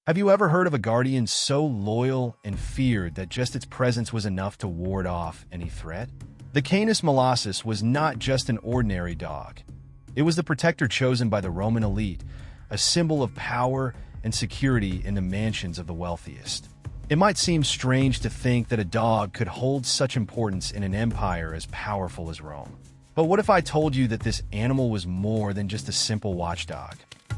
Have you ever heard of a guardian so loyal and feared that just its presence was enough to ward off any threat? The Canis Molossus was not just an ordinary dog. It was the protector chosen by the Roman elite, a symbol of power and security in the mansions of the wealthiest. It might seem strange to think that a dog could hold such importance in an empire as powerful as Rome. But what if I told you that this animal was more than just a simple watchdog?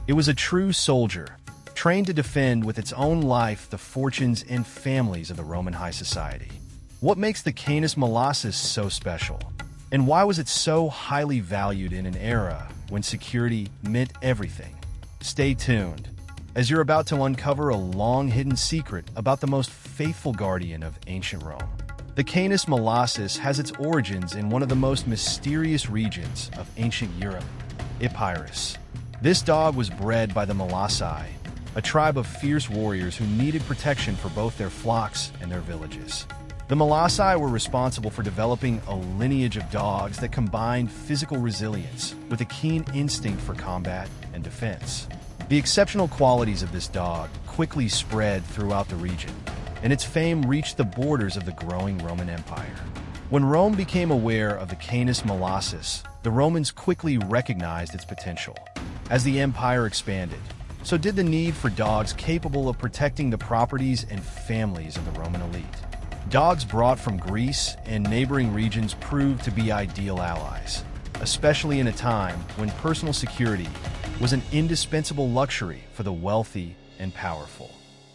It was a true soldier, trained to defend with its own life the fortunes and families of the Roman high society. What makes the Canis Molossus so special? And why was it so highly valued in an era when security meant everything? Stay tuned, as you're about to uncover a long-hidden secret about the most faithful guardian of ancient Rome. The Canis Molossus has its origins in one of the most mysterious regions of ancient Europe, Epirus. This dog was bred by the Molossi, a tribe of fierce warriors who needed protection for both their flocks and their villages. The Molossi were responsible for developing a lineage of dogs that combined physical resilience with a keen instinct for combat and defense. The exceptional qualities of this dog quickly spread throughout the region, and its fame reached the borders of the growing Roman Empire. When Rome became aware of the Canis Molossus, the Romans quickly recognized its potential. As the empire expanded, so did the need for dogs capable of protecting the properties and families of the Roman elite. Dogs brought from Greece and neighboring regions proved to be ideal allies, especially in a time when personal security was an indispensable luxury for the wealthy and powerful.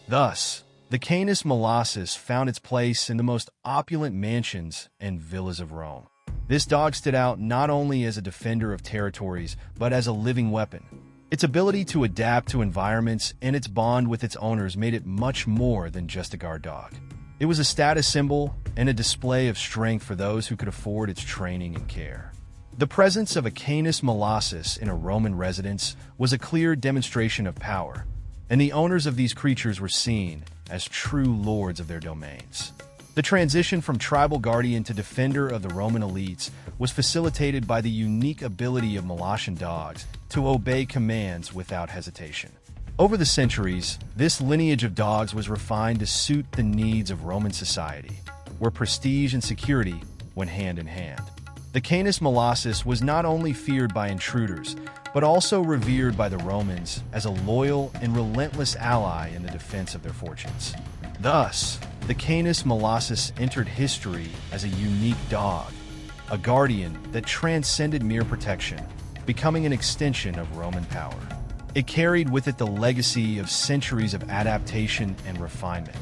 Thus, the Canis Molossus found its place in the most opulent mansions and villas of Rome. This dog stood out not only as a defender of territories, but as a living weapon. Its ability to adapt to environments and its bond with its owners made it much more than just a guard dog. It was a status symbol and a display of strength for those who could afford its training and care. The presence of a Canis Molossus in a Roman residence was a clear demonstration of power, and the owners of these creatures were seen as true lords of their domains. The transition from tribal guardian to defender of the Roman elites was facilitated by the unique ability of Molossian dogs to obey commands without hesitation. Over the centuries, this lineage of dogs was refined to suit the needs of Roman society, where prestige and security went hand in hand. The Canis Molossus was not only feared by intruders, but also revered by the Romans as a loyal and relentless ally in the defense of their fortunes. Thus, the Canis Molossus entered history as a unique dog, a guardian that transcended mere protection, becoming an extension of Roman power. It carried with it the legacy of centuries of adaptation and refinement,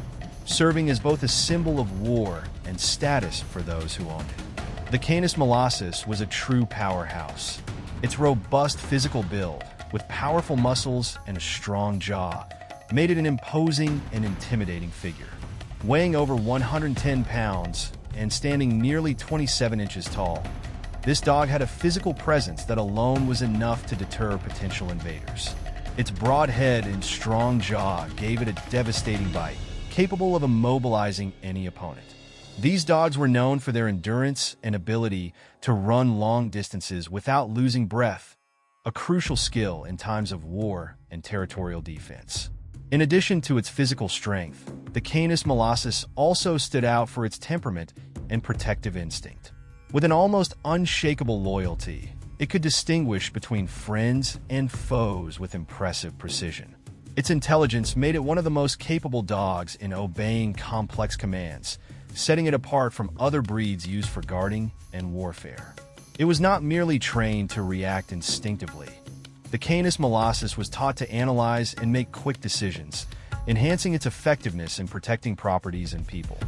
serving as both a symbol of war and status for those who owned it. The Canis Molossus was a true powerhouse. Its robust physical build, with powerful muscles and a strong jaw, made it an imposing and intimidating figure. Weighing over 110 pounds and standing nearly 27 inches tall, this dog had a physical presence that alone was enough to deter potential invaders. Its broad head and strong jaw gave it a devastating bite, capable of immobilizing any opponent. These dogs were known for their endurance and ability to run long distances without losing breath, a crucial skill in times of war and territorial defense. In addition to its physical strength, the Canis Molossus also stood out for its temperament and protective instinct. With an almost unshakable loyalty, it could distinguish between friends and foes with impressive precision. Its intelligence made it one of the most capable dogs in obeying complex commands, setting it apart from other breeds used for guarding and warfare. It was not merely trained to react instinctively. The Canis Molossus was taught to analyze and make quick decisions, enhancing its effectiveness in protecting properties and people.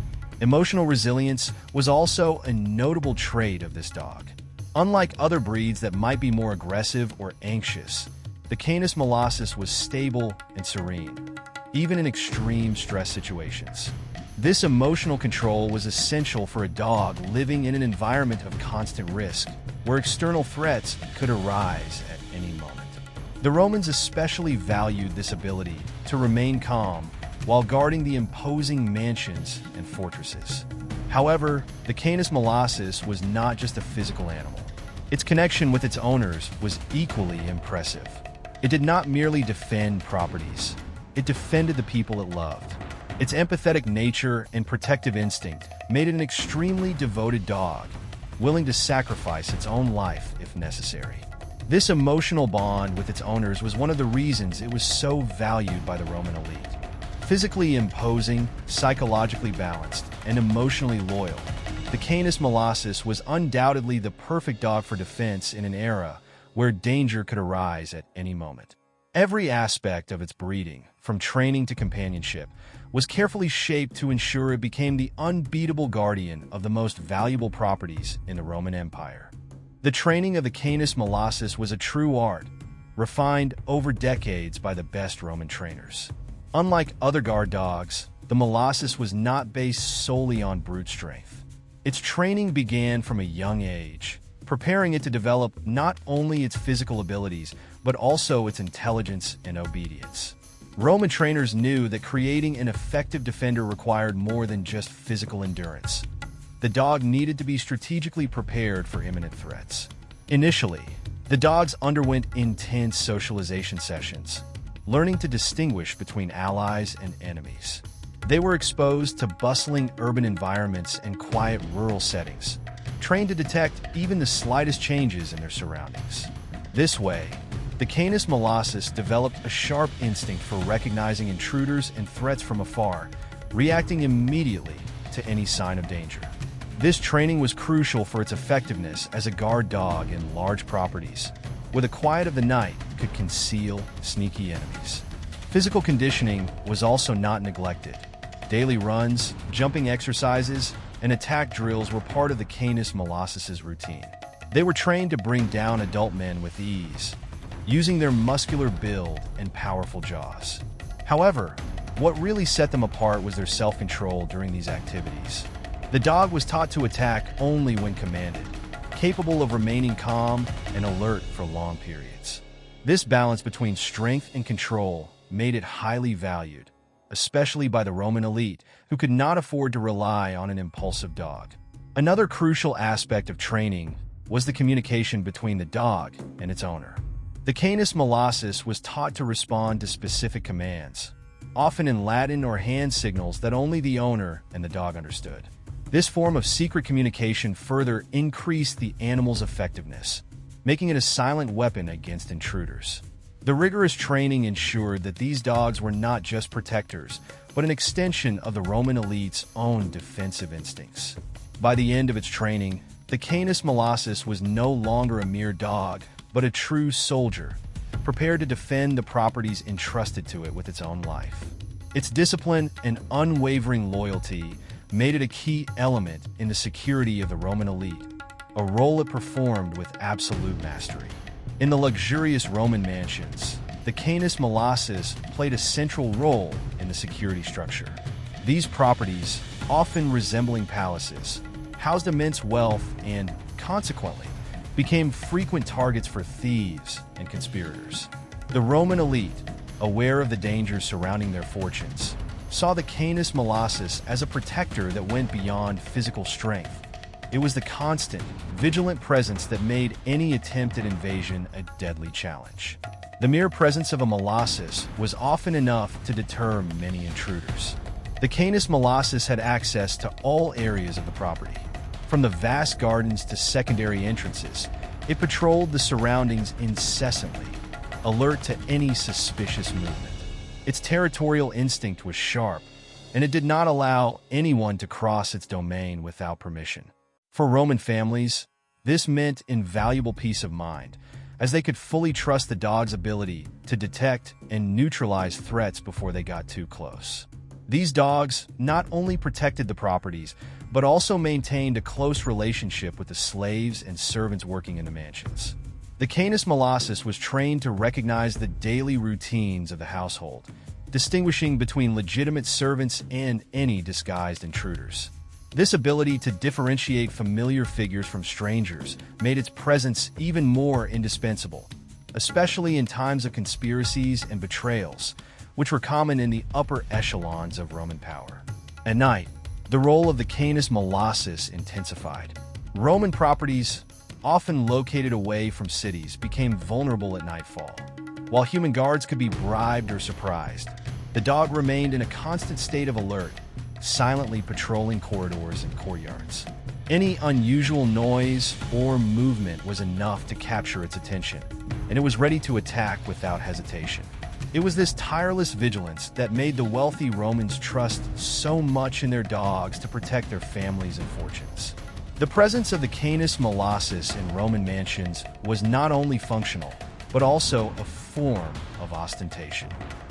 Emotional resilience was also a notable trait of this dog. Unlike other breeds that might be more aggressive or anxious, the Canis Molossus was stable and serene, even in extreme stress situations. This emotional control was essential for a dog living in an environment of constant risk, where external threats could arise at any moment. The Romans especially valued this ability to remain calm while guarding the imposing mansions and fortresses. However, the Canis Molossus was not just a physical animal. Its connection with its owners was equally impressive. It did not merely defend properties. it defended the people it loved. Its empathetic nature and protective instinct made it an extremely devoted dog, willing to sacrifice its own life if necessary. This emotional bond with its owners was one of the reasons it was so valued by the Roman elite. Physically imposing, psychologically balanced, and emotionally loyal, the Canis Molossus was undoubtedly the perfect dog for defense in an era where danger could arise at any moment. Every aspect of its breeding, from training to companionship, was carefully shaped to ensure it became the unbeatable guardian of the most valuable properties in the Roman Empire. The training of the Canis Molossus was a true art, refined over decades by the best Roman trainers. Unlike other guard dogs, the Molossus was not based solely on brute strength. Its training began from a young age, preparing it to develop not only its physical abilities, but also its intelligence and obedience. Roman trainers knew that creating an effective defender required more than just physical endurance. The dog needed to be strategically prepared for imminent threats. Initially, the dogs underwent intense socialization sessions, learning to distinguish between allies and enemies. They were exposed to bustling urban environments and quiet rural settings, trained to detect even the slightest changes in their surroundings. This way, the Canis Molossus developed a sharp instinct for recognizing intruders and threats from afar, reacting immediately to any sign of danger. This training was crucial for its effectiveness as a guard dog in large properties, where the quiet of the night could conceal sneaky enemies. Physical conditioning was also not neglected. Daily runs, jumping exercises, and attack drills were part of the Canis Molossus's routine. They were trained to bring down adult men with ease, using their muscular build and powerful jaws. However, what really set them apart was their self-control during these activities. The dog was taught to attack only when commanded, capable of remaining calm and alert for long periods. This balance between strength and control made it highly valued, especially by the Roman elite, who could not afford to rely on an impulsive dog. Another crucial aspect of training was the communication between the dog and its owner. The Canis Molossus was taught to respond to specific commands, often in Latin or hand signals that only the owner and the dog understood. This form of secret communication further increased the animal's effectiveness, making it a silent weapon against intruders. The rigorous training ensured that these dogs were not just protectors, but an extension of the Roman elite's own defensive instincts. By the end of its training, the Canis Molossus was no longer a mere dog, but a true soldier, prepared to defend the properties entrusted to it with its own life. Its discipline and unwavering loyalty made it a key element in the security of the Roman elite, a role it performed with absolute mastery. In the luxurious Roman mansions, the Canis Molossus played a central role in the security structure. These properties, often resembling palaces, housed immense wealth and, consequently, became frequent targets for thieves and conspirators. The Roman elite, aware of the dangers surrounding their fortunes, saw the Canis Molossus as a protector that went beyond physical strength. It was the constant, vigilant presence that made any attempt at invasion a deadly challenge. The mere presence of a Molossus was often enough to deter many intruders. The Canis Molossus had access to all areas of the property. From the vast gardens to secondary entrances, it patrolled the surroundings incessantly, alert to any suspicious movement. Its territorial instinct was sharp, and it did not allow anyone to cross its domain without permission. For Roman families, this meant invaluable peace of mind, as they could fully trust the dog's ability to detect and neutralize threats before they got too close. These dogs not only protected the properties, but also maintained a close relationship with the slaves and servants working in the mansions. The Canis Molossus was trained to recognize the daily routines of the household, distinguishing between legitimate servants and any disguised intruders. This ability to differentiate familiar figures from strangers made its presence even more indispensable, especially in times of conspiracies and betrayals, which were common in the upper echelons of Roman power. At night, the role of the Canis Molossus intensified. Roman properties, often located away from cities, became vulnerable at nightfall. While human guards could be bribed or surprised, The dog remained in a constant state of alert, silently patrolling corridors and courtyards. Any unusual noise or movement was enough to capture its attention, and it was ready to attack without hesitation. It was this tireless vigilance that made the wealthy Romans trust so much in their dogs to protect their families and fortunes. The presence of the Canis Molossus in Roman mansions was not only functional, but also a form of ostentation.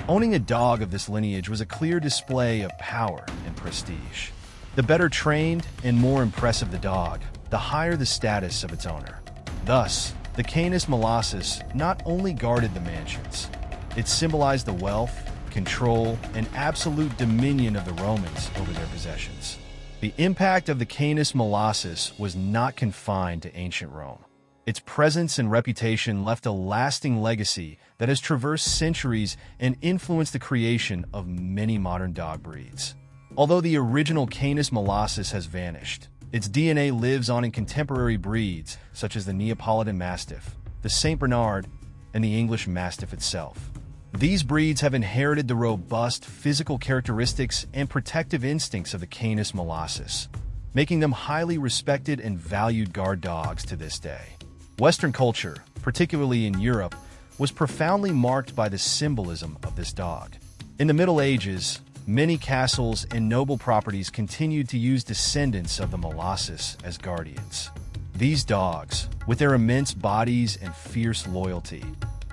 Owning a dog of this lineage was a clear display of power and prestige. The better trained and more impressive the dog, the higher the status of its owner. Thus, the Canis Molossus not only guarded the mansions, it symbolized the wealth, control, and absolute dominion of the Romans over their possessions. The impact of the Canis Molossus was not confined to ancient Rome. Its presence and reputation left a lasting legacy that has traversed centuries and influenced the creation of many modern dog breeds. Although the original Canis Molossus has vanished, its DNA lives on in contemporary breeds such as the Neapolitan Mastiff, the St. Bernard, and the English Mastiff itself. These breeds have inherited the robust physical characteristics and protective instincts of the Canis Molossus, making them highly respected and valued guard dogs to this day. Western culture, particularly in Europe, was profoundly marked by the symbolism of this dog. In the Middle Ages, many castles and noble properties continued to use descendants of the Molossus as guardians. These dogs, with their immense bodies and fierce loyalty,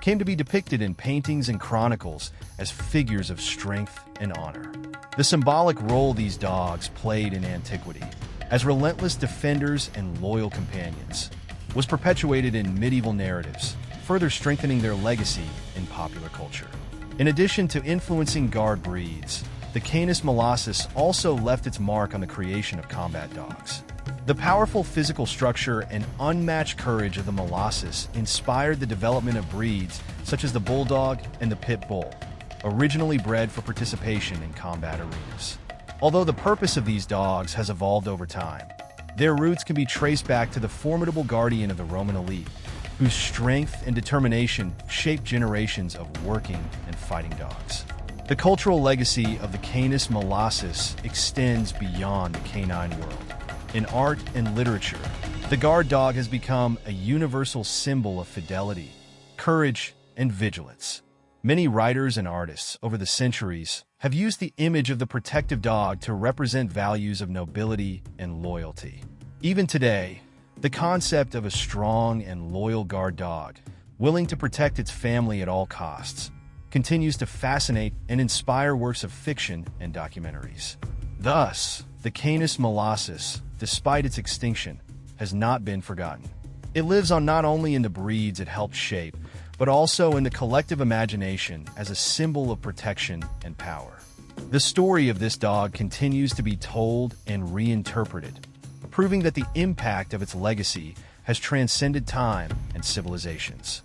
came to be depicted in paintings and chronicles as figures of strength and honor. The symbolic role these dogs played in antiquity, as relentless defenders and loyal companions, was perpetuated in medieval narratives, further strengthening their legacy in popular culture. In addition to influencing guard breeds, the Canis Molossus also left its mark on the creation of combat dogs. The powerful physical structure and unmatched courage of the Molossus inspired the development of breeds such as the Bulldog and the Pit Bull, originally bred for participation in combat arenas. Although the purpose of these dogs has evolved over time, their roots can be traced back to the formidable guardian of the Roman elite, whose strength and determination shaped generations of working and fighting dogs. The cultural legacy of the Canis Molossus extends beyond the canine world. In art and literature, the guard dog has become a universal symbol of fidelity, courage, and vigilance. Many writers and artists over the centuries have used the image of the protective dog to represent values of nobility and loyalty. Even today, the concept of a strong and loyal guard dog, willing to protect its family at all costs, continues to fascinate and inspire works of fiction and documentaries. Thus, the Canis Molossus, despite its extinction, has not been forgotten. It lives on not only in the breeds it helped shape, but also in the collective imagination as a symbol of protection and power. The story of this dog continues to be told and reinterpreted, proving that the impact of its legacy has transcended time and civilizations.